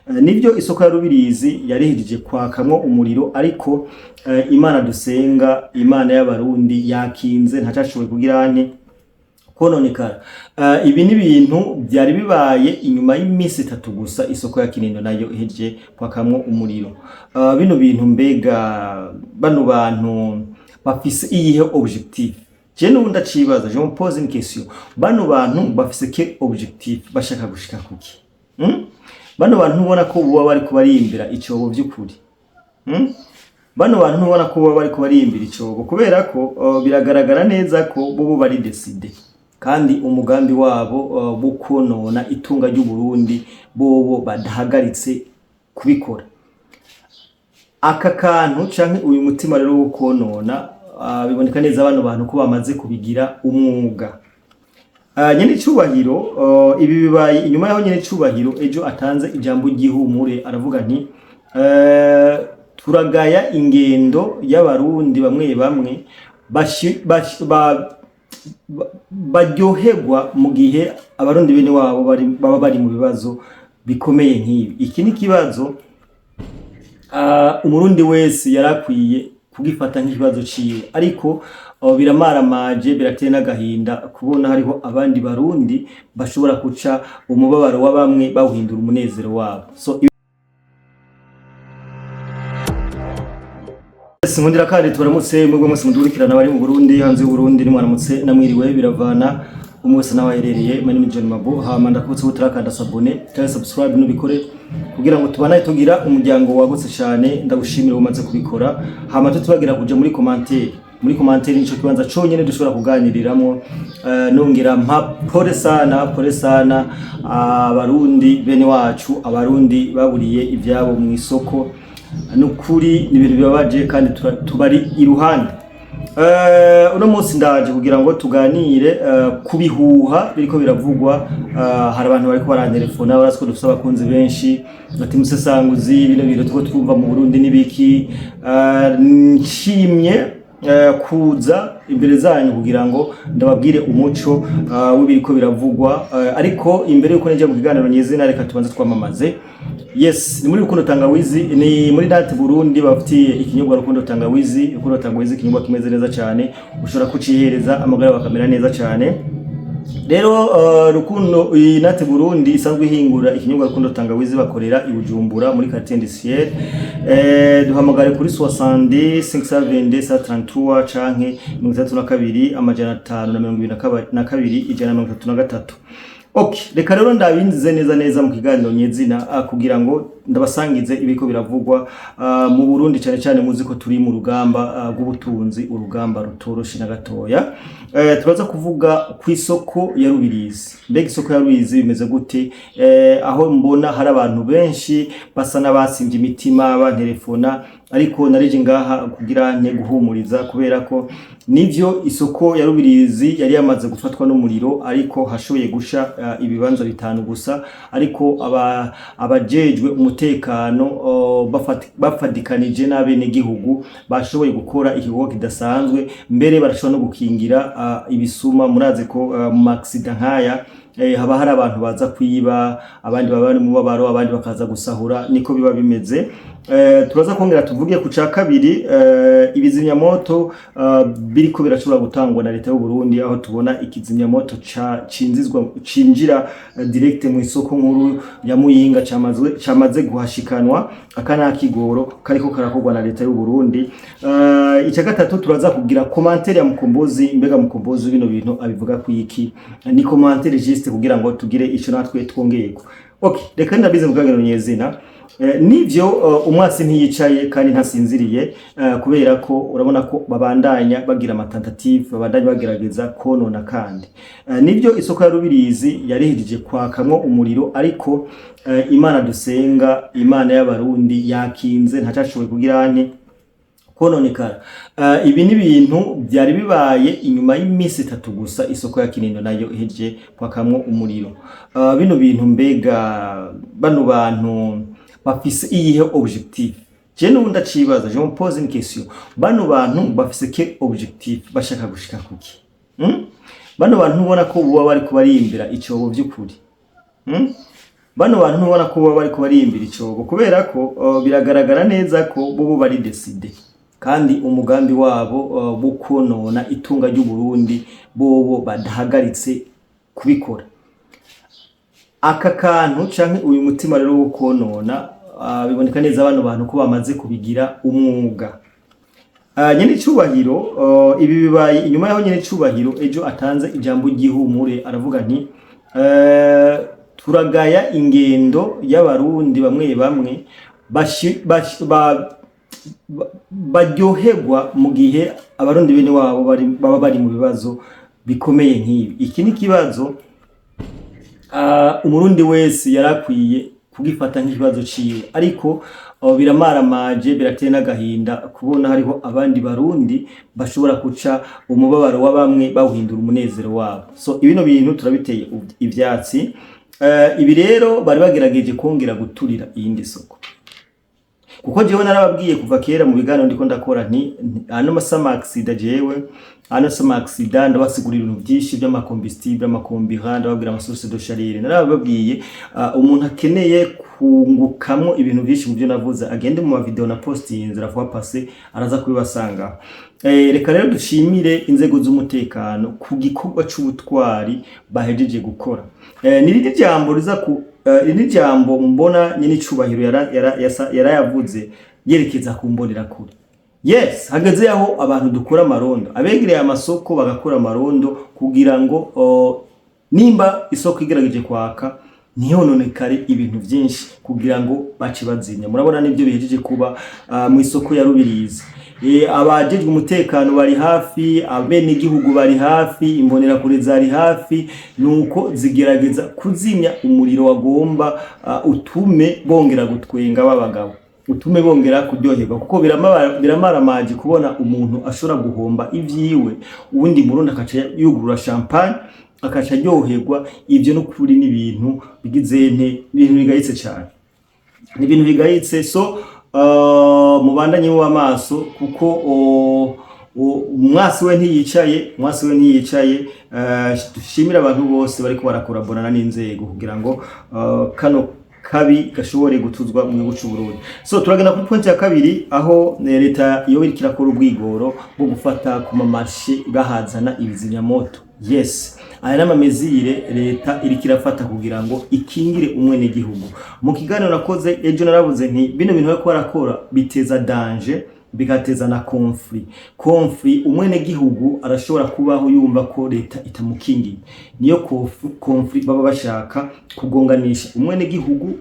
nivyo isoko ya Rubirizi yarihirije kwakamwo umuriro, ariko Imana dusenga, Imana y'abarundi yakinze ntacashoboye kugira ane kononekara. Ibi ni ibintu byari bibaye inyuma y'iminsi 3 gusa isoko ya Kinindo nayo iheje kwakamwo umuriro. Bino bintu mbega bano bantu bafise iyihe objectif? Je n'ubu ndacibaza, je me pose une question. Bano bantu bafise ke objectif, bashaka gushika kuki? Bano bantu ubona ko buba bari kubarimbira icobo by'ukuri. Bano bantu ubona ko buba bari kubarimbira icobo kubera ko biragaragara neza ko bo bari decide, kandi umugambi wabo bukonona itunga ry'u Burundi bobo badahagaritse kubikora. Aka kantu canke uyu mutima rero wo konona biboneka neza bano bantu ko bamaze kubigira umwuga. Nyene cubahiro ibi bibaye inyuma yaho nyene cubahiro ejo atanze ijambo ry'ihumure, aravuga nti turagaya ingendo y'abarundi bamwe bamwe baryoherwa mu gihe abarundi bene wabo baba bari mu bibazo bikomeye nk'ibi. Iki ni kibazo umurundi wese yarakwiye kugifata nk'ikibazo ciwe, ariko biramaramaje birateye n'agahinda kubona hariho abandi barundi bashobora kuca umubabaro wa bamwe bawuhindura umunezero wabo. Sinkundira kandi tubaramutse mwebwe mwese mudurikirana bari mu Burundi, hanze y'u Burundi, ni mwaramutse namwiriwe biravana umwese nawaherereye. Mani ni John Mabo, hama ndakubutse utarakanda sabone cyangwa subscribe nubikore kugira ngo tubanaye tugira umuryango wagutse cyane. Ndagushimira umaze kubikora, hama tutubagira kuja muri commentaire. Muri commentaire nico kibanza conyene dushobora kuganiriramo. Nongera pole sana abarundi bene wacu, abarundi baburiye ivyabo mu isoko. Nukuri ni ibintu bibabaje kandi tubari iruhande. Uno munsi ndaje kugira ngo tuganire kubihuha biriko biravugwa. Hari abantu bariko barantelefona barasiko dufite abakunzi benshi ati musesanguzi bino bintu tuko twumva mu Burundi nibiki. Nshimye kuza imbere zanyu kugira ngo ndababwire umuco w'ibiriko biravugwa, ariko imbere yuko nje mu kiganiro nyezina reka tubanze twamamaze. Yes, ni muri Rukundo Tangawizi, ni muri Date Burundi bafitiye ikinyobwa Rukundo Tangawizi. Rukundo Tangawizi ikinyobwa kimeze neza cyane, ushobora kucihereza amagara bakamera neza cyane. Rero Rukundo Date Burundi isanzwe ihingura ikinyobwa Rukundo Tangawizi, bakorera i Bujumbura muri quartier industriel. Duhamagare kuri 60 572 133 canke 32 amajana 522 133. Okay, reka rero ndabinzize neza mu kiganiro nyezina kugira ngo ndabasangize ibiko biravugwa mu Burundi, cyane cyane muzi ko turi mu rugamba rw'ubutunzi, urugamba rutoroshe na gatoya. Turaza kuvuga ku isoko ya Rubirizi. Mbega isoko ya Rubirizi bimeze gute? Aho mbona hari abantu benshi basa n'abasimvye imitima bantelefona, ariko narije ngaha kugira nte guhumuriza kubera ko nivyo isoko ya Rubirizi yari yamaze gufatwa n'umuriro, ariko hashoboye gusha ibibanza 5 gusa. Ariko abajejwe umutekano bafadikanije n'abene gihugu bashoboye gukora ikigo kidasanzwe, mbere barashobora no gukingira ibisuma. Muraze ko mu accident nkaya haba hari abantu baza kwiba, abandi baba bari mu babaro, abandi bakaza gusahura, niko biba bimeze. Turaza kongera tuvuge ku ca kabiri ibizimyamoto biriko birashobora gutangwa na leta y'u Burundi, aho tubona ikizimyamoto cinjira direct mu isoko nkuru ya Muyinga cyamaze guhashikanwa. Akana kigoro kariko karakorwa na leta y'u Burundi. Icya gatatu turaza kugira commentaire ya Mukombozi. Mbega Mukombozi bino bintu abivuga ku iki? Ni commentaire juste kugira ngo tugire ico natwe twongeyeko. Okay, reka ndabize mugagano nyezina. Nivyo umwasi ntiyicaye kandi ntasinziriye, kubera ko urabona ko babandanya bagira amatentative, babandanya bagerageza konona. Kandi nivyo isoko ya Rubirizi yarihirije kwakamwo umuriro, ariko Imana dusenga, Imana y'abarundi yakinze ntacashoboye kugira ane kononekara. Ibi ni ibintu byari bibaye inyuma y'iminsi 3 gusa isoko ya Kinindo nayo iheje kwakamwo umuriro. Bino bintu mbega bano bantu bafise iyihe objectif? Je n'ubu ndacibaza, je me pose une question. Bano bantu bafise ke objectif, bashaka gushika kuki? Bano bantu ubona ko buba bari kubarimbira icobo by'ukuri. bano bantu ntubona ko baba bariko bariyimbira icobo kubera ko biragaragara neza ko bo bari decide kandi umugambi wabo wo konona itunga ry'u Burundi bobo badahagaritse kubikora. Aka kantu canke uyu mutima rero wo konona biboneka neza bano bantu ko bamaze kubigira umwuga. Nyene cubahiro ibi bibaye inyuma yaho nyene cubahiro ejo atanze ijambo ry'ihumure aravuga nti turagaya ingendo y'abarundi bamwe bamwe baryoherwa mu gihe abarundi bene wabo baba bari mu bibazo bikomeye nk'ibi. Iki ni kibazo umurundi wese yarakwiye kugifata nk'ikibazo ciwe, ariko biramaramaje birateye n'agahinda kubona hariho abandi barundi bashobora kuca umubabaro wa bamwe bawuhindura umunezero wabo. So ibino bintu turabiteye ivyatsi. Ibi rero bari bagerageje kongera guturira iyindi soko, kuko jewe narababwiye kuva kera mu biganiro ndiko ndakora nti ano masama accident jewe ano sama accident ndabasigurira ibintu byinshi by'amakombustible amakombira ndababwira amasource de chaleur. Narababwiye umuntu akeneye kungukamwo ibintu byinshi mu byo navuze agende mu video na postinze ravuga passé araza kubibasanga. Reka rero dushimire inzego z'umutekano ku gikorwa c'ubutwari bahejeje gukora. Nirindi jambo riza ku ini jambo mbona nyine cubahiro yarayavuze yerekeza kumbonera kure. Yes, hageze yaho abantu dukora amarondo abegereye amasoko bagakora amarondo kugira ngo nimba isoko igerageje kwaka ntihononekare ibintu byinshi kugira ngo bace bazimya. Murabona nibyo bihejeje kuba mu isoko ya Rubirizi. Abajejwe umutekano bari hafi, abene igihugu bari hafi, imbonera kure zari hafi, nuko zigerageza kuzimya umuriro wagomba utume bongera gutwenga babagabo, utume bongera kuryoherwa, kuko biramaramaje kubona umuntu ashobora guhomba ivyiwe ubundi murundi akaca yugurura champagne akaca ryoherwa. Ivyo no kuri ni ibintu bigize ibintu bigayitse cyane, ni ibintu bigayitse. So mubandanye mu amaso kuko umwasi we ntiyicaye. Dushimira abantu bose bariko barakorabonana n'inzego kugira ngo kano kabi gashobore gutuzwa mu gihugu cy'u Burundi. So turagenda kuri point ya kabiri aho leta iyo iriko irakora ubwigoro bwo gufata ku mamarché bahazana ibizimya moto. Yes, aya n'amamezire leta iriko irafata kugira ngo ikingire umwene gihugu. Mu kiganiro nakoze ejo naravuze nti bino bintu bariko barakora biteza danger bigateza na conflict. Umwene gihugu arashobora kubaho yumva ko leta itamukingiye, niyo conflict baba bashaka kugonganisha umwene gihugu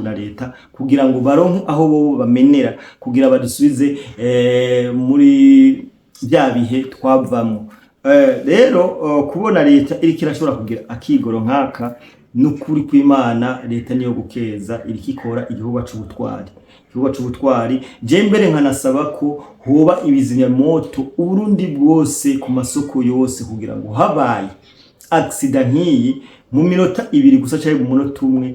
na leta kugira ngo baronke aho bo bamenera kugira badusubize muri bya bihe twavamo. Rero kubona leta iriko irashobora kugira akigoro nkaka n'ukuri kw'Imana leta niyo gukeza irikikora igihugu c'ubutwari. Je mbere nkanasaba ko hoba ibizimya moto Uburundi bwose ku masoko yose kugira ngo habaye accident nk'iyi mu minota 2 gusa cyangwa mu munota 1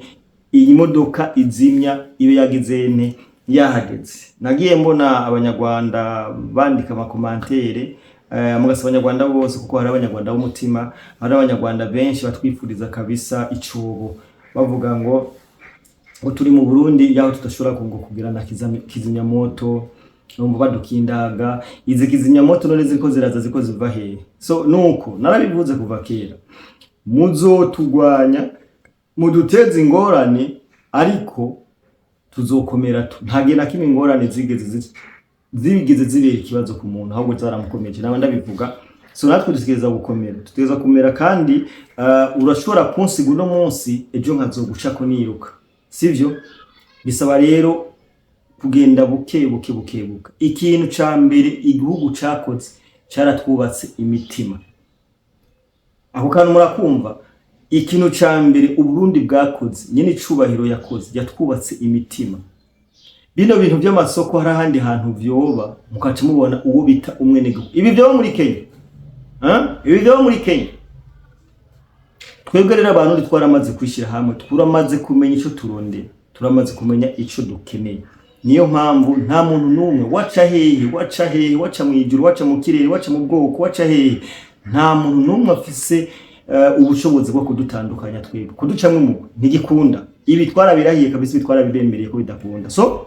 iyi modoka izimya ibe yagizene yahageze. Nagiye mbona abanyarwanda bandika amakomantere mugasaba abanyarwanda bose kuko hari abanyarwanda b'umutima, hari abanyarwanda benshi batwifuriza kabisa icobo bavuga ngo turi mu Burundi yaho tudashobora kugira na kizimya moto numva badukindaga. Izi kizimya moto none ziko ziraza ziko ziva hehe? So nuko narabivuze kuva kera, muzotugwanya muduteze ingorane ariko tuzokomera ntage na kimwe ingorane zigeze zibera ikibazo ku muntu ahubwo zaramukomeje naba ndabivuga. So natwe dusigeza gukomera, tuteza kumera kandi urashobora kunsiga uno munsi ejo nkazoguca ko niruka, sivyo? Bisaba rero kugenda buke. Ikintu ca mbere igihugu cakoze caratwubatse imitima. Aho kantu murakumva, ikintu ca mbere Uburundi bwakoze nyene icubahiro yakoze yatwubatse imitima. Bino bintu by'amasoko hari ahandi hantu vyoba mukaca mubona uwo bita umwenegihugu. Ibi byo muri Kenya, ibi byo muri Kenya. Twebwe rero abantu twaramaze kwishira hamwe, turamaze kumenya ico turondera, turamaze kumenya ico dukeneye. Niyo mpamvu nta muntu numwe waca mwijuru, waca mu kirere, waca mu bwoko, waca hehe, nta muntu numwe afise ubushobozi bwo kudutandukanya twebwe kuducamwe mu ntigikunda ibi twarabirahiye kabisa bitwara bibemereye ko bidakunda. So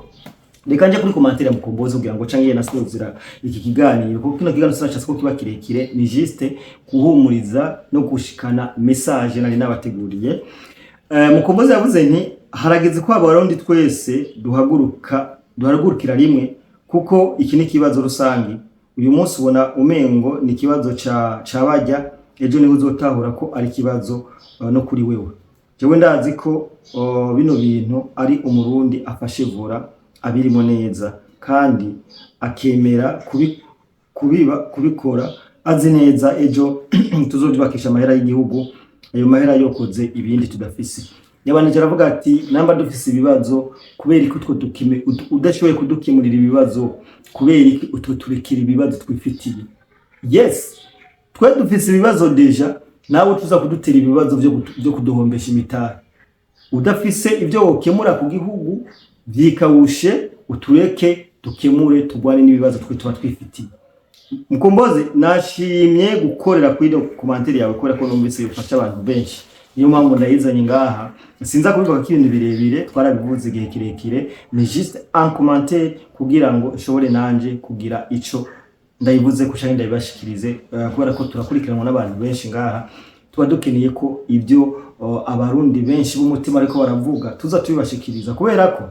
reka nje kuri commentaire Mukombozi kugira ngo cangiye nasozera iki kiganiro kuko kino kiganiro sinachatse ko kiba kirekire ni juste kuhumuriza no gushikana message nari nabateguriye. Mukombozi yavuze nti harageze ko abarundi twese duhagurukira rimwe kuko iki ni kibazo rusangi. Uyu munsi ubona umengo ni kibazo ca bajya ejo ni uzotahura ko ari kibazo no kuri wewe. Jewe ndazi ko bino bintu ari umurundi afashe vura abirimo neza kandi akemera kubikora azi neza ejo tuzobyubakisha amahera y'igihugu, ayo mahera yokoze ibindi tudafise. Yabanije aravuga ati namba dufise ibibazo kubera iki utwo dukime udashoboye kudukimurira ibibazo kubera iki utwo turekira ibibazo twifitiye. Yes, twe dufise ibibazo deja nawe tuza kudutera ibibazo byo kuduhombesha imitari. Udafise ibyo wokemura ku gihugu vyikawushe utureke tukemure tugwane n'ibibazo twe tuba twifitiye. Mukombozi nashimye gukorera kuri commentaire yawe kubera ko numvise yofasha abantu benshi. Niyo mpamvu ndayizanye ngaha sinza kubivuga ko ibintu birebire twarabivuze igihe kirekire, ni juste un commentaire kugira ngo nshobore nanje kugira ico ndayivuze ko cyane ndabashikirize kubera ko turakurikiranwa n'abantu benshi ngaha tuba dukeneye ko ibyo abarundi benshi b'umutima ariko baravuga tuza tubibashikiriza kubera ko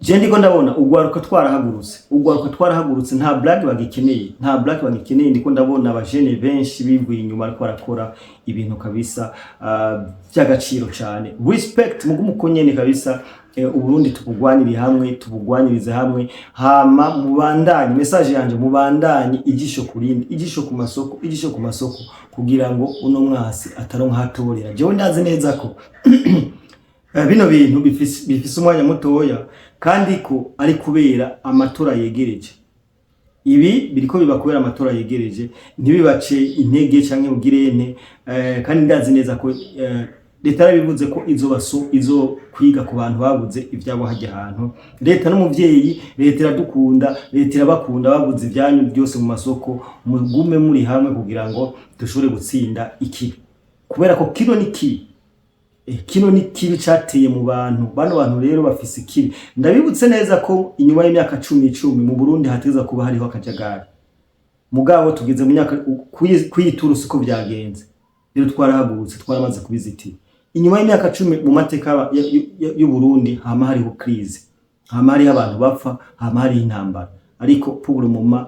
je ndiko ndabona ugwaruka twarahagurutse nta blague bagikeneye ndiko ndabona abajene benshi bivuye inyuma ariko barakora ibintu kabisa by'agaciro cyane. Respect mugumu nyene kabisa. Uburundi tubugwanirize hamwe hama mubandanye message yanje mubandanye ijisho kurindi ijisho ku masoko kugira ngo uno mwasi ataronka hatorera. Jewe ndazi neza ko bino bintu bifise umwanya mutoya kandi ko ari kubera amatora yegereje. Ibi biriko biba kubera amatora yegereje ntibibace intege canke ugirene kandi ndazi neza ko leta yarabivuze ko izo kwiga ku bantu babuze ivyabo hajya ahantu. Leta n'umuvyeyi, leta iradukunda, leta irabakunda babuze ibyanyu byose mu masoko mugume muri hamwe kugira ngo dushobore gutsinda iki kubera ko kino ni kibi cateye mu bantu. Bano bantu rero bafise ikibi. Ndabibutse neza ko inyuma y'imyaka 10 mu Burundi hateza kuba hariho akajagari. Mugabo tugeze mu myaka kwiturusi ko byagenze. Rero twarahagurutse twaramaze kubizitira. Inyuma y'imyaka 10 mu mateka y'u Burundi hama hariho crise. Hama hari abantu bapfa, hama hari intambara. Ariko pour le moment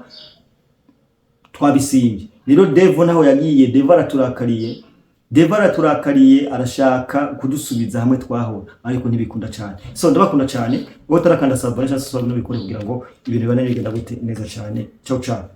twabisimye. Rero Devo naho yagiye, Deva araturakariye arashaka kudusubiza hamwe twahora ariko ntibikunda cyane. So ndabakunda cyane wowe tarakanda subscribe cyangwa se no bikore kugira ngo ibintu bibane bigenda gute neza cyane. Ciao ciao.